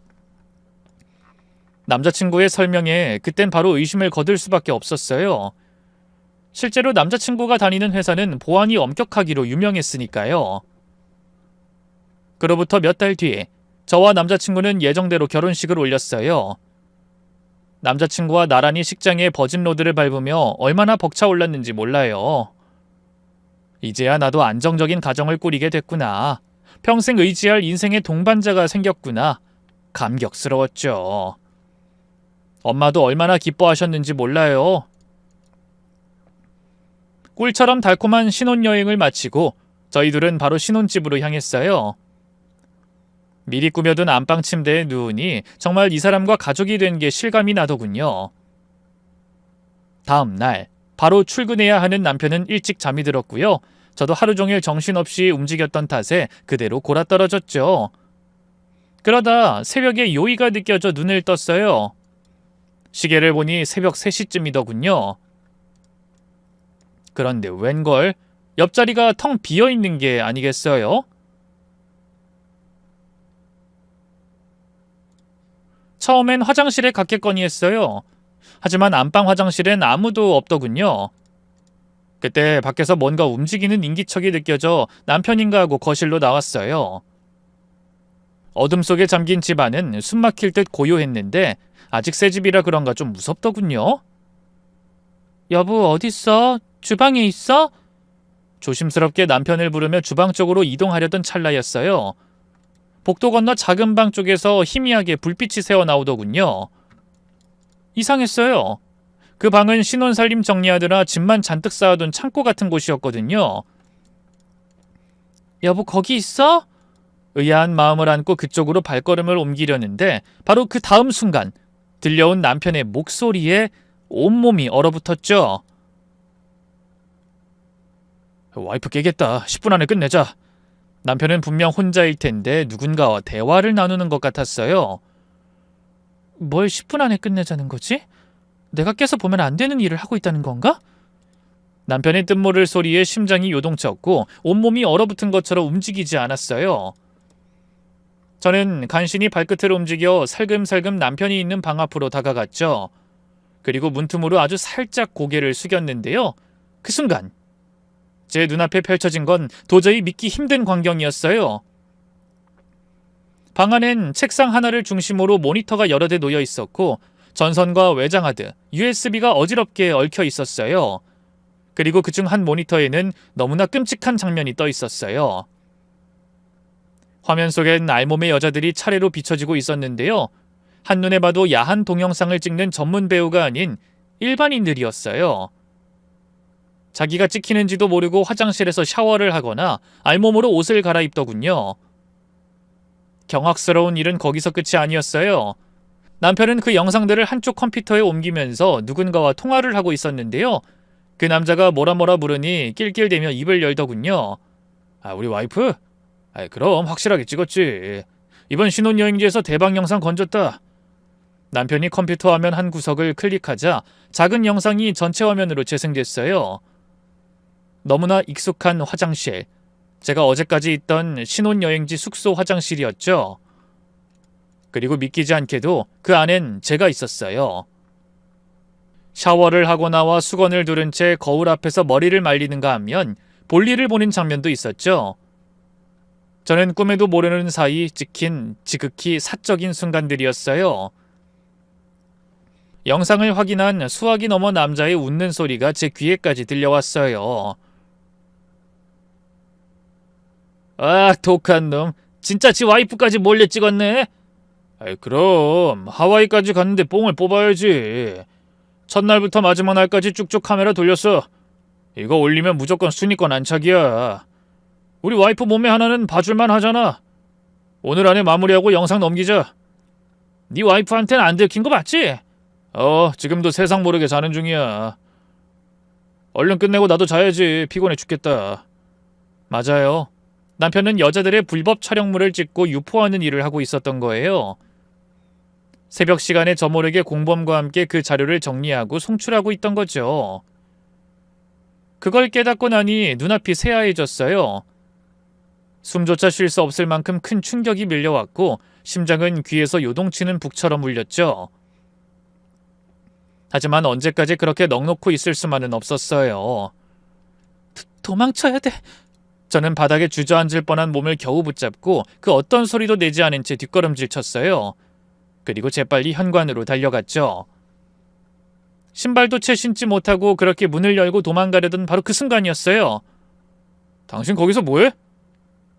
S1: 남자친구의 설명에 그땐 바로 의심을 거둘 수밖에 없었어요. 실제로 남자친구가 다니는 회사는 보안이 엄격하기로 유명했으니까요. 그로부터 몇 달 뒤에 저와 남자친구는 예정대로 결혼식을 올렸어요. 남자친구와 나란히 식장에 버진로드를 밟으며 얼마나 벅차올랐는지 몰라요. 이제야 나도 안정적인 가정을 꾸리게 됐구나. 평생 의지할 인생의 동반자가 생겼구나. 감격스러웠죠. 엄마도 얼마나 기뻐하셨는지 몰라요. 꿀처럼 달콤한 신혼여행을 마치고 저희들은 바로 신혼집으로 향했어요. 미리 꾸며둔 안방 침대에 누우니 정말 이 사람과 가족이 된 게 실감이 나더군요. 다음 날 바로 출근해야 하는 남편은 일찍 잠이 들었고요. 저도 하루 종일 정신없이 움직였던 탓에 그대로 골아떨어졌죠. 그러다 새벽에 요의가 느껴져 눈을 떴어요. 시계를 보니 새벽 3시쯤이더군요. 그런데 웬걸 옆자리가 텅 비어있는 게 아니겠어요? 처음엔 화장실에 갔겠거니 했어요. 하지만 안방 화장실엔 아무도 없더군요. 그때 밖에서 뭔가 움직이는 인기척이 느껴져 남편인가 하고 거실로 나왔어요. 어둠 속에 잠긴 집안은 숨막힐 듯 고요했는데 아직 새 집이라 그런가 좀 무섭더군요. 여보 어딨어? 주방에 있어? 조심스럽게 남편을 부르며 주방 쪽으로 이동하려던 찰나였어요. 복도 건너 작은 방 쪽에서 희미하게 불빛이 새어나오더군요. 이상했어요. 그 방은 신혼살림 정리하느라 짐만 잔뜩 쌓아둔 창고 같은 곳이었거든요. 여보 거기 있어? 의아한 마음을 안고 그쪽으로 발걸음을 옮기려는데 바로 그 다음 순간 들려온 남편의 목소리에 온몸이 얼어붙었죠. 와이프 깨겠다. 10분 안에 끝내자. 남편은 분명 혼자일 텐데 누군가와 대화를 나누는 것 같았어요. 뭘 10분 안에 끝내자는 거지? 내가 깨서 보면 안 되는 일을 하고 있다는 건가? 남편의 뜻모를 소리에 심장이 요동쳤고 온몸이 얼어붙은 것처럼 움직이지 않았어요. 저는 간신히 발끝을 움직여 살금살금 남편이 있는 방 앞으로 다가갔죠. 그리고 문틈으로 아주 살짝 고개를 숙였는데요. 그 순간 제 눈앞에 펼쳐진 건 도저히 믿기 힘든 광경이었어요. 방 안엔 책상 하나를 중심으로 모니터가 여러 대 놓여 있었고 전선과 외장하드, USB가 어지럽게 얽혀 있었어요. 그리고 그중 한 모니터에는 너무나 끔찍한 장면이 떠 있었어요. 화면 속엔 알몸의 여자들이 차례로 비춰지고 있었는데요. 한눈에 봐도 야한 동영상을 찍는 전문 배우가 아닌 일반인들이었어요. 자기가 찍히는지도 모르고 화장실에서 샤워를 하거나 알몸으로 옷을 갈아입더군요. 경악스러운 일은 거기서 끝이 아니었어요. 남편은 그 영상들을 한쪽 컴퓨터에 옮기면서 누군가와 통화를 하고 있었는데요. 그 남자가 뭐라 부르니 낄낄대며 입을 열더군요. 우리 와이프? 그럼 확실하게 찍었지. 이번 신혼여행지에서 대박 영상 건졌다. 남편이 컴퓨터 화면 한 구석을 클릭하자 작은 영상이 전체 화면으로 재생됐어요. 너무나 익숙한 화장실. 제가 어제까지 있던 신혼여행지 숙소 화장실이었죠. 그리고 믿기지 않게도 그 안엔 제가 있었어요. 샤워를 하고 나와 수건을 두른 채 거울 앞에서 머리를 말리는가 하면 볼일을 보는 장면도 있었죠. 저는 꿈에도 모르는 사이 찍힌 지극히 사적인 순간들이었어요. 영상을 확인한 수화기 넘어 남자의 웃는 소리가 제 귀에까지 들려왔어요. 독한 놈. 진짜 지 와이프까지 몰래 찍었네? 그럼 하와이까지 갔는데 뽕을 뽑아야지. 첫날부터 마지막 날까지 쭉쭉 카메라 돌렸어. 이거 올리면 무조건 순위권 안착이야. 우리 와이프 몸매 하나는 봐줄만 하잖아. 오늘 안에 마무리하고 영상 넘기자. 네 와이프한테는 안 들킨 거 맞지? 지금도 세상 모르게 자는 중이야. 얼른 끝내고 나도 자야지. 피곤해 죽겠다. 맞아요. 남편은 여자들의 불법 촬영물을 찍고 유포하는 일을 하고 있었던 거예요. 새벽 시간에 저모르게 공범과 함께 그 자료를 정리하고 송출하고 있던 거죠. 그걸 깨닫고 나니 눈앞이 새하얘졌어요. 숨조차 쉴 수 없을 만큼 큰 충격이 밀려왔고 심장은 귀에서 요동치는 북처럼 울렸죠. 하지만 언제까지 그렇게 넋놓고 있을 수만은 없었어요. 도망쳐야 돼. 저는 바닥에 주저앉을 뻔한 몸을 겨우 붙잡고 그 어떤 소리도 내지 않은 채 뒷걸음질 쳤어요. 그리고 재빨리 현관으로 달려갔죠. 신발도 채 신지 못하고 그렇게 문을 열고 도망가려던 바로 그 순간이었어요. 당신 거기서 뭐해?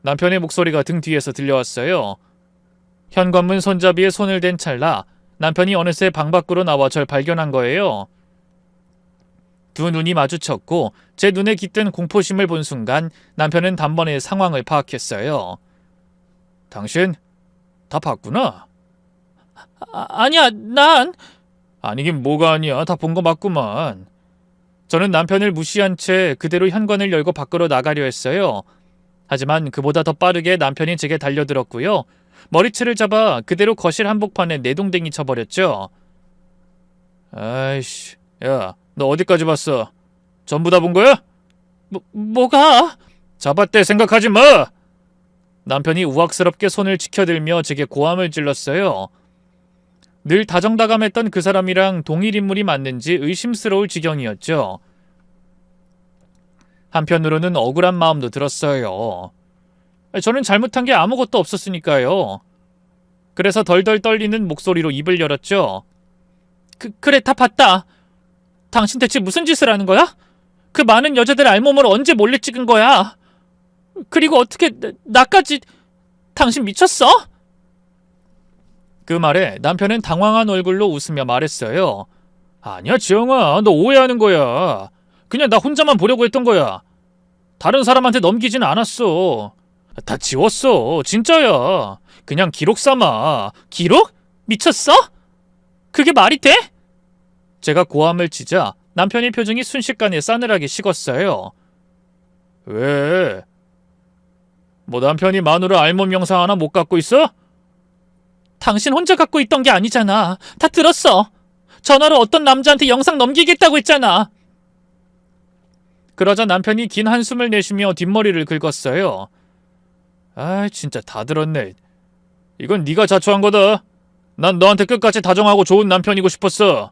S1: 남편의 목소리가 등 뒤에서 들려왔어요. 현관문 손잡이에 손을 댄 찰나 남편이 어느새 방 밖으로 나와 절 발견한 거예요. 두 눈이 마주쳤고 제 눈에 깃든 공포심을 본 순간 남편은 단번에 상황을 파악했어요. 당신 다 봤구나. 아니야, 난... 아니긴 뭐가 아니야. 다 본 거 맞구만. 저는 남편을 무시한 채 그대로 현관을 열고 밖으로 나가려 했어요. 하지만 그보다 더 빠르게 남편이 제게 달려들었고요. 머리채를 잡아 그대로 거실 한복판에 내동댕이 쳐버렸죠. 아이씨, 야, 너 어디까지 봤어? 전부 다 본 거야? 뭐가? 잡았대 생각하지 마! 남편이 우악스럽게 손을 치켜들며 제게 고함을 질렀어요. 늘 다정다감했던 그 사람이랑 동일 인물이 맞는지 의심스러울 지경이었죠. 한편으로는 억울한 마음도 들었어요. 저는 잘못한 게 아무것도 없었으니까요. 그래서 덜덜 떨리는 목소리로 입을 열었죠. 그래, 다 봤다. 당신 대체 무슨 짓을 하는 거야? 그 많은 여자들 알몸을 언제 몰래 찍은 거야? 그리고 어떻게 나까지... 당신 미쳤어? 그 말에 남편은 당황한 얼굴로 웃으며 말했어요. 아니야, 지영아, 너 오해하는 거야. 그냥 나 혼자만 보려고 했던 거야. 다른 사람한테 넘기진 않았어. 다 지웠어. 진짜야. 그냥 기록 삼아. 기록? 미쳤어? 그게 말이 돼? 제가 고함을 치자 남편의 표정이 순식간에 싸늘하게 식었어요. 왜? 뭐 남편이 마누라 알몸 영상 하나 못 갖고 있어? 당신 혼자 갖고 있던 게 아니잖아. 다 들었어. 전화로 어떤 남자한테 영상 넘기겠다고 했잖아. 그러자 남편이 긴 한숨을 내쉬며 뒷머리를 긁었어요. 아, 진짜 다 들었네. 이건 네가 자초한 거다. 난 너한테 끝까지 다정하고 좋은 남편이고 싶었어.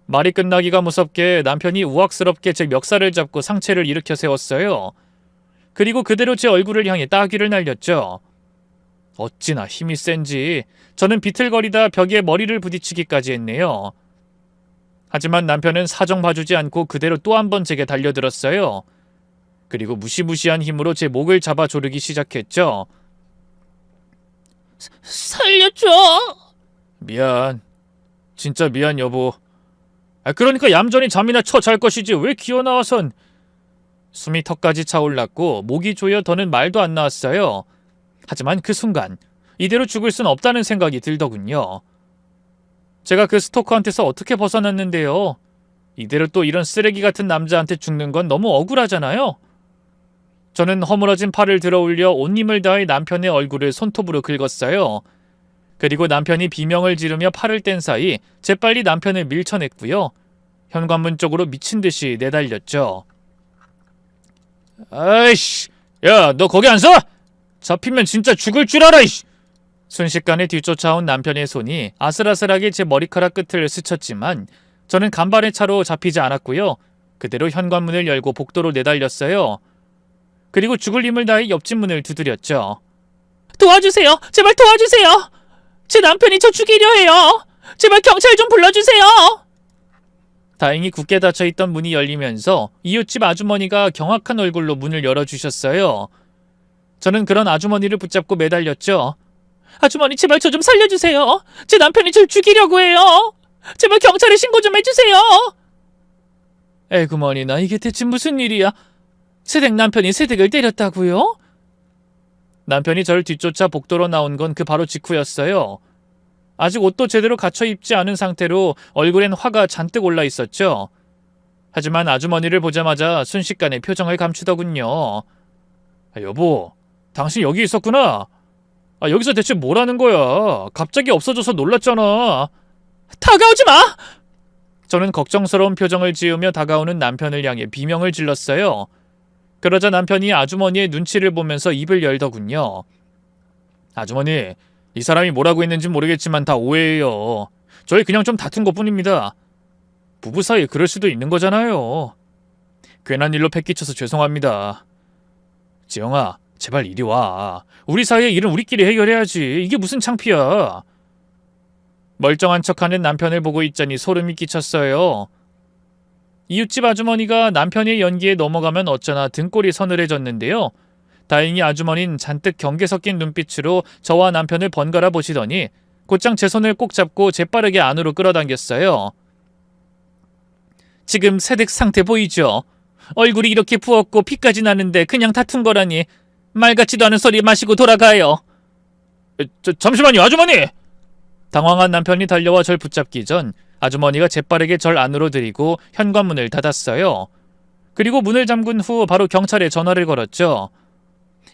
S1: 말이 끝나기가 무섭게 남편이 우악스럽게 제 멱살을 잡고 상체를 일으켜 세웠어요. 그리고 그대로 제 얼굴을 향해 따귀를 날렸죠. 어찌나 힘이 센지 저는 비틀거리다 벽에 머리를 부딪히기까지 했네요. 하지만 남편은 사정 봐주지 않고 그대로 또 한 번 제게 달려들었어요. 그리고 무시무시한 힘으로 제 목을 잡아 조르기 시작했죠. 살려줘. 미안. 진짜 미안, 여보. 그러니까 얌전히 잠이나 쳐 잘 것이지 왜 기어나와선. 숨이 턱까지 차올랐고 목이 조여 더는 말도 안 나왔어요. 하지만 그 순간 이대로 죽을 순 없다는 생각이 들더군요. 제가 그 스토커한테서 어떻게 벗어났는데요. 이대로 또 이런 쓰레기 같은 남자한테 죽는 건 너무 억울하잖아요. 저는 허물어진 팔을 들어 올려 온 힘을 다해 남편의 얼굴을 손톱으로 긁었어요. 그리고 남편이 비명을 지르며 팔을 뗀 사이 재빨리 남편을 밀쳐냈고요. 현관문 쪽으로 미친 듯이 내달렸죠. 아이씨, 야, 너 거기 안 서? 잡히면 진짜 죽을 줄 알아, 이씨. 순식간에 뒤쫓아온 남편의 손이 아슬아슬하게 제 머리카락 끝을 스쳤지만 저는 간발의 차로 잡히지 않았고요. 그대로 현관문을 열고 복도로 내달렸어요. 그리고 죽을 힘을 다해 옆집 문을 두드렸죠. 도와주세요. 제발 도와주세요. 제 남편이 저 죽이려 해요. 제발 경찰 좀 불러주세요. 다행히 굳게 닫혀있던 문이 열리면서 이웃집 아주머니가 경악한 얼굴로 문을 열어주셨어요. 저는 그런 아주머니를 붙잡고 매달렸죠. 아주머니, 제발 저 좀 살려주세요. 제 남편이 절 죽이려고 해요. 제발 경찰에 신고 좀 해주세요. 에구머니나, 이게 대체 무슨 일이야? 새댁 남편이 새댁을 때렸다고요? 남편이 절 뒤쫓아 복도로 나온 건 그 바로 직후였어요. 아직 옷도 제대로 갖춰 입지 않은 상태로 얼굴엔 화가 잔뜩 올라 있었죠. 하지만 아주머니를 보자마자 순식간에 표정을 감추더군요. 여보, 당신 여기 있었구나. 여기서 대체 뭘 하는 거야? 갑자기 없어져서 놀랐잖아. 다가오지 마! 저는 걱정스러운 표정을 지으며 다가오는 남편을 향해 비명을 질렀어요. 그러자 남편이 아주머니의 눈치를 보면서 입을 열더군요. 아주머니, 이 사람이 뭐라고 했는지 모르겠지만 다 오해예요. 저희 그냥 좀 다툰 것뿐입니다. 부부 사이에 그럴 수도 있는 거잖아요. 괜한 일로 패기쳐서 죄송합니다. 지영아, 제발 이리 와. 우리 사이의 일은 우리끼리 해결해야지. 이게 무슨 창피야. 멀쩡한 척하는 남편을 보고 있자니 소름이 끼쳤어요. 이웃집 아주머니가 남편의 연기에 넘어가면 어쩌나 등골이 서늘해졌는데요. 다행히 아주머니는 잔뜩 경계 섞인 눈빛으로 저와 남편을 번갈아 보시더니 곧장 제 손을 꼭 잡고 재빠르게 안으로 끌어당겼어요. 지금 새댁 상태 보이죠? 얼굴이 이렇게 부었고 피까지 나는데 그냥 다툰 거라니. 말 같지도 않은 소리 마시고 돌아가요. 잠시만요, 아주머니! 당황한 남편이 달려와 절 붙잡기 전 아주머니가 재빠르게 절 안으로 들이고 현관문을 닫았어요. 그리고 문을 잠근 후 바로 경찰에 전화를 걸었죠.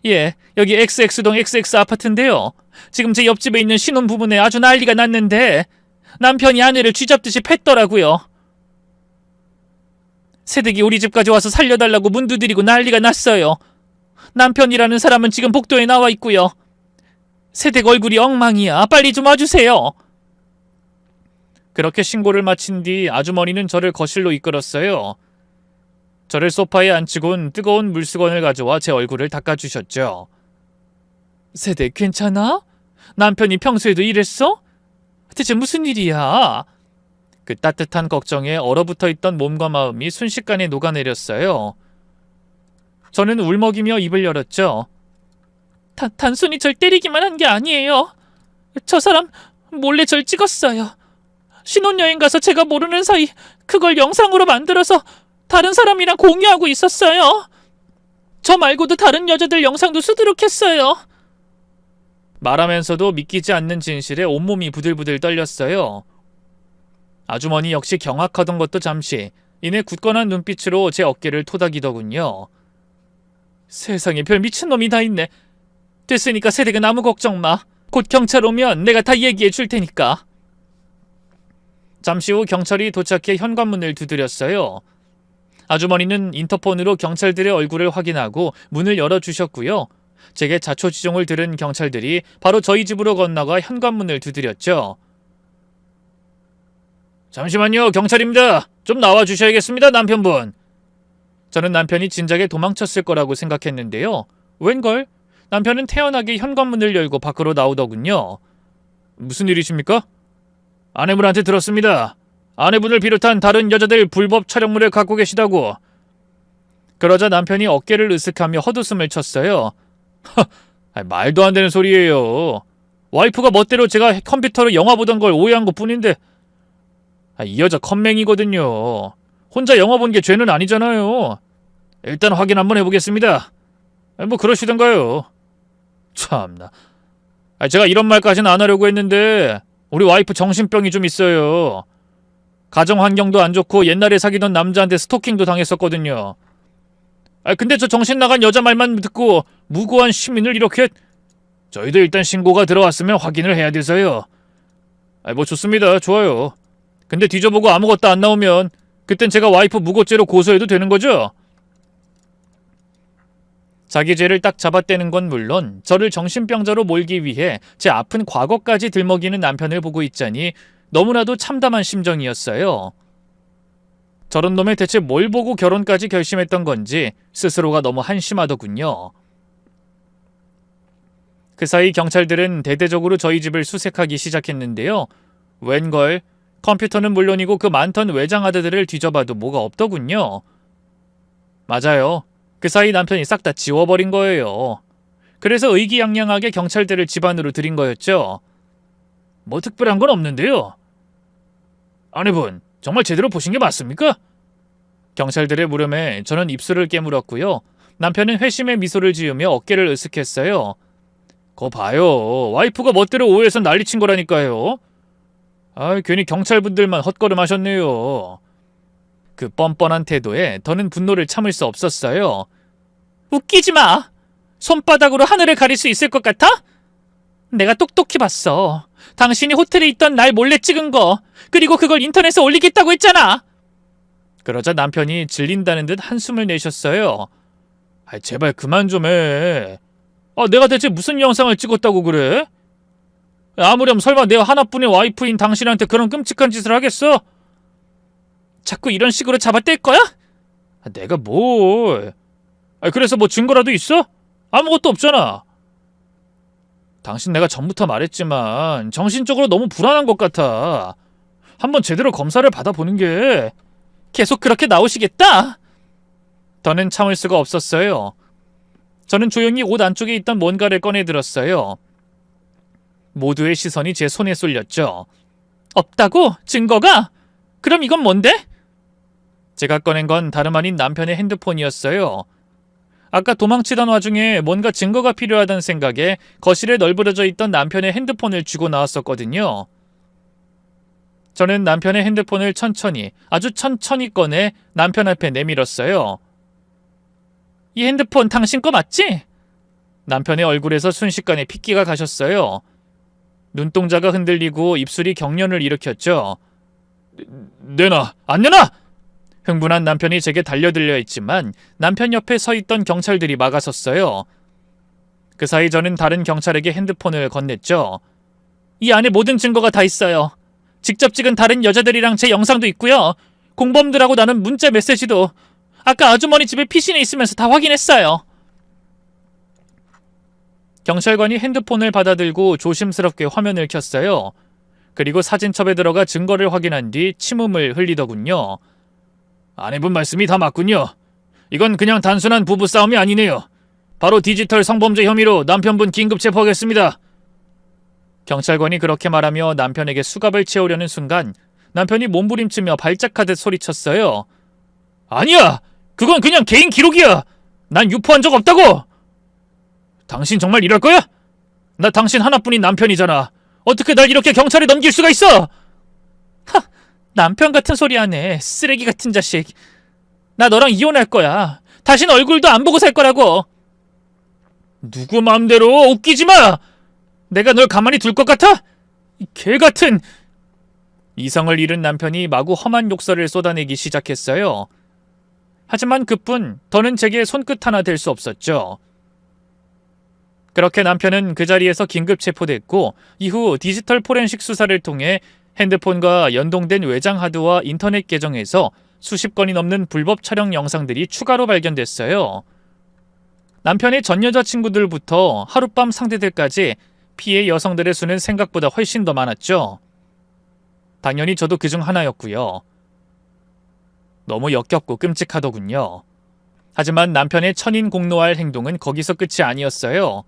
S1: 예, 여기 XX동 XX 아파트인데요. 지금 제 옆집에 있는 신혼부부네 아주 난리가 났는데 남편이 아내를 쥐잡듯이 팼더라고요. 새댁이 우리 집까지 와서 살려달라고 문 두드리고 난리가 났어요. 남편이라는 사람은 지금 복도에 나와 있고요. 새댁 얼굴이 엉망이야. 빨리 좀 와주세요. 그렇게 신고를 마친 뒤 아주머니는 저를 거실로 이끌었어요. 저를 소파에 앉히곤 뜨거운 물수건을 가져와 제 얼굴을 닦아주셨죠. 세대 괜찮아? 남편이 평소에도 이랬어? 대체 무슨 일이야? 그 따뜻한 걱정에 얼어붙어 있던 몸과 마음이 순식간에 녹아내렸어요. 저는 울먹이며 입을 열었죠. 단순히 절 때리기만 한 게 아니에요. 저 사람 몰래 절 찍었어요. 신혼여행 가서 제가 모르는 사이 그걸 영상으로 만들어서 다른 사람이랑 공유하고 있었어요. 저 말고도 다른 여자들 영상도 수두룩했어요. 말하면서도 믿기지 않는 진실에 온몸이 부들부들 떨렸어요. 아주머니 역시 경악하던 것도 잠시, 이내 굳건한 눈빛으로 제 어깨를 토닥이더군요. 세상에 별 미친놈이 다 있네. 됐으니까 세댁은 아무 걱정 마. 곧 경찰 오면 내가 다 얘기해 줄 테니까. 잠시 후 경찰이 도착해 현관문을 두드렸어요. 아주머니는 인터폰으로 경찰들의 얼굴을 확인하고 문을 열어주셨고요. 제게 자초지종을 들은 경찰들이 바로 저희 집으로 건너가 현관문을 두드렸죠. 잠시만요, 경찰입니다. 좀 나와주셔야겠습니다, 남편분. 저는 남편이 진작에 도망쳤을 거라고 생각했는데요. 웬걸? 남편은 태연하게 현관문을 열고 밖으로 나오더군요. 무슨 일이십니까? 아내분한테 들었습니다. 아내분을 비롯한 다른 여자들 불법 촬영물을 갖고 계시다고. 그러자 남편이 어깨를 으쓱하며 헛웃음을 쳤어요. 말도 안 되는 소리예요. 와이프가 멋대로 제가 컴퓨터로 영화 보던 걸 오해한 것뿐인데. 이 여자 컴맹이거든요. 혼자 영화 본 게 죄는 아니잖아요. 일단 확인 한번 해보겠습니다. 뭐 그러시던가요. 참나. 제가 이런 말까지는 안 하려고 했는데 우리 와이프 정신병이 좀 있어요. 가정 환경도 안 좋고 옛날에 사귀던 남자한테 스토킹도 당했었거든요. 근데 저 정신 나간 여자 말만 듣고 무고한 시민을 이렇게... 저희도 일단 신고가 들어왔으면 확인을 해야 돼서요. 뭐 좋습니다. 좋아요. 근데 뒤져보고 아무것도 안 나오면 그땐 제가 와이프 무고죄로 고소해도 되는 거죠? 자기 죄를 딱 잡아떼는 건 물론 저를 정신병자로 몰기 위해 제 아픈 과거까지 들먹이는 남편을 보고 있자니 너무나도 참담한 심정이었어요. 저런 놈에 대체 뭘 보고 결혼까지 결심했던 건지 스스로가 너무 한심하더군요. 그 사이 경찰들은 대대적으로 저희 집을 수색하기 시작했는데요. 웬걸, 컴퓨터는 물론이고 그 많던 외장하드들을 뒤져봐도 뭐가 없더군요. 맞아요. 그 사이 남편이 싹 다 지워버린 거예요. 그래서 의기양양하게 경찰들을 집안으로 들인 거였죠. 뭐 특별한 건 없는데요. 아내분, 정말 제대로 보신 게 맞습니까? 경찰들의 물음에 저는 입술을 깨물었고요. 남편은 회심의 미소를 지으며 어깨를 으쓱했어요. 거 봐요. 와이프가 멋대로 오해해서 난리친 거라니까요. 괜히 경찰분들만 헛걸음하셨네요. 그 뻔뻔한 태도에 더는 분노를 참을 수 없었어요. 웃기지 마! 손바닥으로 하늘을 가릴 수 있을 것 같아? 내가 똑똑히 봤어. 당신이 호텔에 있던 날 몰래 찍은 거, 그리고 그걸 인터넷에 올리겠다고 했잖아. 그러자 남편이 질린다는 듯 한숨을 내셨어요. 제발 그만 좀 해. 내가 대체 무슨 영상을 찍었다고 그래? 아무렴 설마 내 하나뿐인 와이프인 당신한테 그런 끔찍한 짓을 하겠어? 자꾸 이런 식으로 잡아뗄 거야? 내가 뭘... 그래서 뭐 증거라도 있어? 아무것도 없잖아. 당신 내가 전부터 말했지만 정신적으로 너무 불안한 것 같아. 한번 제대로 검사를 받아보는 게... 계속 그렇게 나오시겠다? 더는 참을 수가 없었어요. 저는 조용히 옷 안쪽에 있던 뭔가를 꺼내들었어요. 모두의 시선이 제 손에 쏠렸죠. 없다고? 증거가? 그럼 이건 뭔데? 제가 꺼낸 건 다름 아닌 남편의 핸드폰이었어요. 아까 도망치던 와중에 뭔가 증거가 필요하다는 생각에 거실에 널브러져 있던 남편의 핸드폰을 쥐고 나왔었거든요. 저는 남편의 핸드폰을 천천히, 아주 천천히 꺼내 남편 앞에 내밀었어요. 이 핸드폰 당신 거 맞지? 남편의 얼굴에서 순식간에 핏기가 가셨어요. 눈동자가 흔들리고 입술이 경련을 일으켰죠. 내놔! 안 내놔! 흥분한 남편이 제게 달려들려 했지만 남편 옆에 서 있던 경찰들이 막아섰어요. 그 사이 저는 다른 경찰에게 핸드폰을 건넸죠. 이 안에 모든 증거가 다 있어요. 직접 찍은 다른 여자들이랑 제 영상도 있고요. 공범들하고 나눈 문자 메시지도 아까 아주머니 집에 피신해 있으면서 다 확인했어요. 경찰관이 핸드폰을 받아들고 조심스럽게 화면을 켰어요. 그리고 사진첩에 들어가 증거를 확인한 뒤 침음을 흘리더군요. 아내분 말씀이 다 맞군요. 이건 그냥 단순한 부부싸움이 아니네요. 바로 디지털 성범죄 혐의로 남편분 긴급 체포하겠습니다. 경찰관이 그렇게 말하며 남편에게 수갑을 채우려는 순간 남편이 몸부림치며 발작하듯 소리쳤어요. 아니야! 그건 그냥 개인 기록이야! 난 유포한 적 없다고! 당신 정말 이럴 거야? 나 당신 하나뿐인 남편이잖아. 어떻게 날 이렇게 경찰에 넘길 수가 있어? 하! 남편 같은 소리 하네. 쓰레기 같은 자식. 나 너랑 이혼할 거야. 다신 얼굴도 안 보고 살 거라고. 누구 맘대로 웃기지 마! 내가 널 가만히 둘 것 같아? 이 개 같은... 이성을 잃은 남편이 마구 험한 욕설을 쏟아내기 시작했어요. 하지만 그뿐 더는 제게 손끝 하나 댈 수 없었죠. 그렇게 남편은 그 자리에서 긴급 체포됐고 이후 디지털 포렌식 수사를 통해 핸드폰과 연동된 외장 하드와 인터넷 계정에서 수십 건이 넘는 불법 촬영 영상들이 추가로 발견됐어요. 남편의 전 여자친구들부터 하룻밤 상대들까지 피해 여성들의 수는 생각보다 훨씬 더 많았죠. 당연히 저도 그중 하나였고요. 너무 역겹고 끔찍하더군요. 하지만 남편의 천인공노할 행동은 거기서 끝이 아니었어요.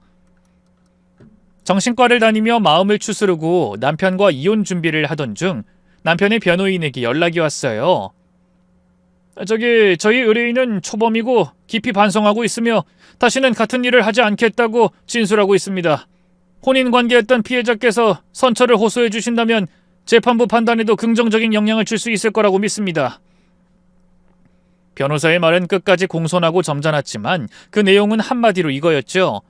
S1: 정신과를 다니며 마음을 추스르고 남편과 이혼 준비를 하던 중 남편의 변호인에게 연락이 왔어요. 저희 의뢰인은 초범이고 깊이 반성하고 있으며 다시는 같은 일을 하지 않겠다고 진술하고 있습니다. 혼인관계였던 피해자께서 선처를 호소해 주신다면 재판부 판단에도 긍정적인 영향을 줄 수 있을 거라고 믿습니다. 변호사의 말은 끝까지 공손하고 점잖았지만 그 내용은 한마디로 이거였죠.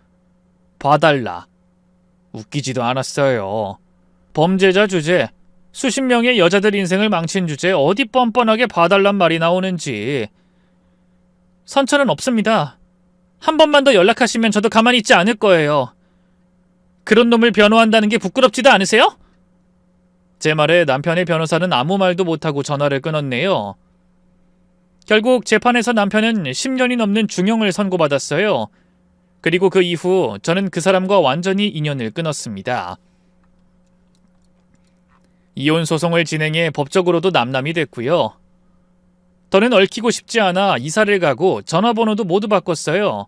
S1: 봐달라. 웃기지도 않았어요. 범죄자 주제, 수십 명의 여자들 인생을 망친 주제 어디 뻔뻔하게 봐달란 말이 나오는지. 선처는 없습니다. 한 번만 더 연락하시면 저도 가만히 있지 않을 거예요. 그런 놈을 변호한다는 게 부끄럽지도 않으세요? 제 말에 남편의 변호사는 아무 말도 못하고 전화를 끊었네요. 결국 재판에서 남편은 10년이 넘는 중형을 선고받았어요. 그리고 그 이후 저는 그 사람과 완전히 인연을 끊었습니다. 이혼 소송을 진행해 법적으로도 남남이 됐고요. 더는 얽히고 싶지 않아 이사를 가고 전화번호도 모두 바꿨어요.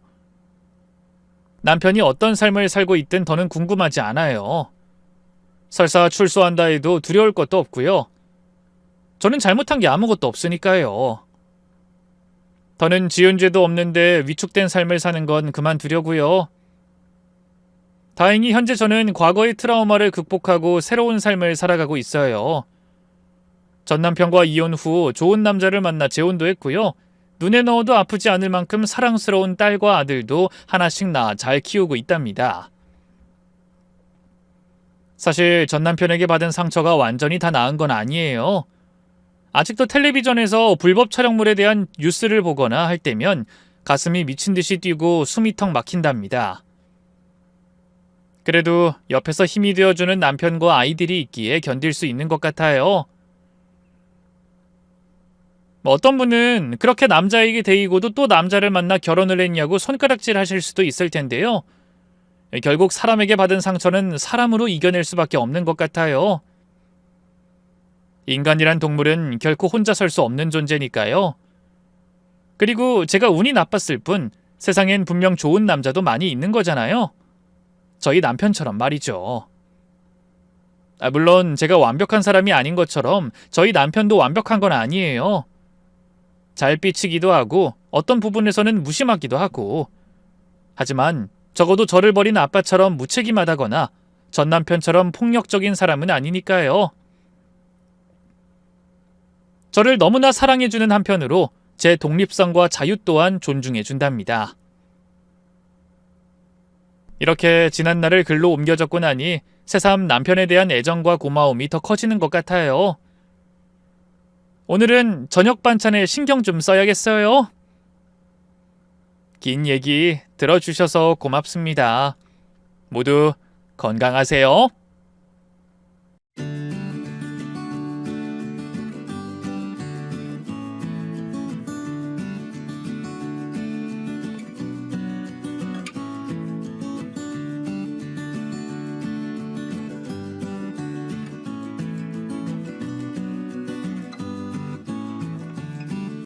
S1: 남편이 어떤 삶을 살고 있든 더는 궁금하지 않아요. 설사 출소한다 해도 두려울 것도 없고요. 저는 잘못한 게 아무것도 없으니까요. 더는 지은 죄도 없는데 위축된 삶을 사는 건 그만두려고요. 다행히 현재 저는 과거의 트라우마를 극복하고 새로운 삶을 살아가고 있어요. 전 남편과 이혼 후 좋은 남자를 만나 재혼도 했고요. 눈에 넣어도 아프지 않을 만큼 사랑스러운 딸과 아들도 하나씩 낳아 잘 키우고 있답니다. 사실 전 남편에게 받은 상처가 완전히 다 나은 건 아니에요. 아직도 텔레비전에서 불법 촬영물에 대한 뉴스를 보거나 할 때면 가슴이 미친 듯이 뛰고 숨이 턱 막힌답니다. 그래도 옆에서 힘이 되어주는 남편과 아이들이 있기에 견딜 수 있는 것 같아요. 어떤 분은 그렇게 남자에게 데이고도 또 남자를 만나 결혼을 했냐고 손가락질 하실 수도 있을 텐데요. 결국 사람에게 받은 상처는 사람으로 이겨낼 수밖에 없는 것 같아요. 인간이란 동물은 결코 혼자 설 수 없는 존재니까요. 그리고 제가 운이 나빴을 뿐 세상엔 분명 좋은 남자도 많이 있는 거잖아요. 저희 남편처럼 말이죠. 물론 제가 완벽한 사람이 아닌 것처럼 저희 남편도 완벽한 건 아니에요. 잘 삐치기도 하고 어떤 부분에서는 무심하기도 하고. 하지만 적어도 저를 버린 아빠처럼 무책임하다거나 전 남편처럼 폭력적인 사람은 아니니까요. 저를 너무나 사랑해주는 한편으로 제 독립성과 자유 또한 존중해준답니다. 이렇게 지난 날을 글로 옮겨 적고 나니 새삼 남편에 대한 애정과 고마움이 더 커지는 것 같아요. 오늘은 저녁 반찬에 신경 좀 써야겠어요. 긴 얘기 들어주셔서 고맙습니다. 모두 건강하세요.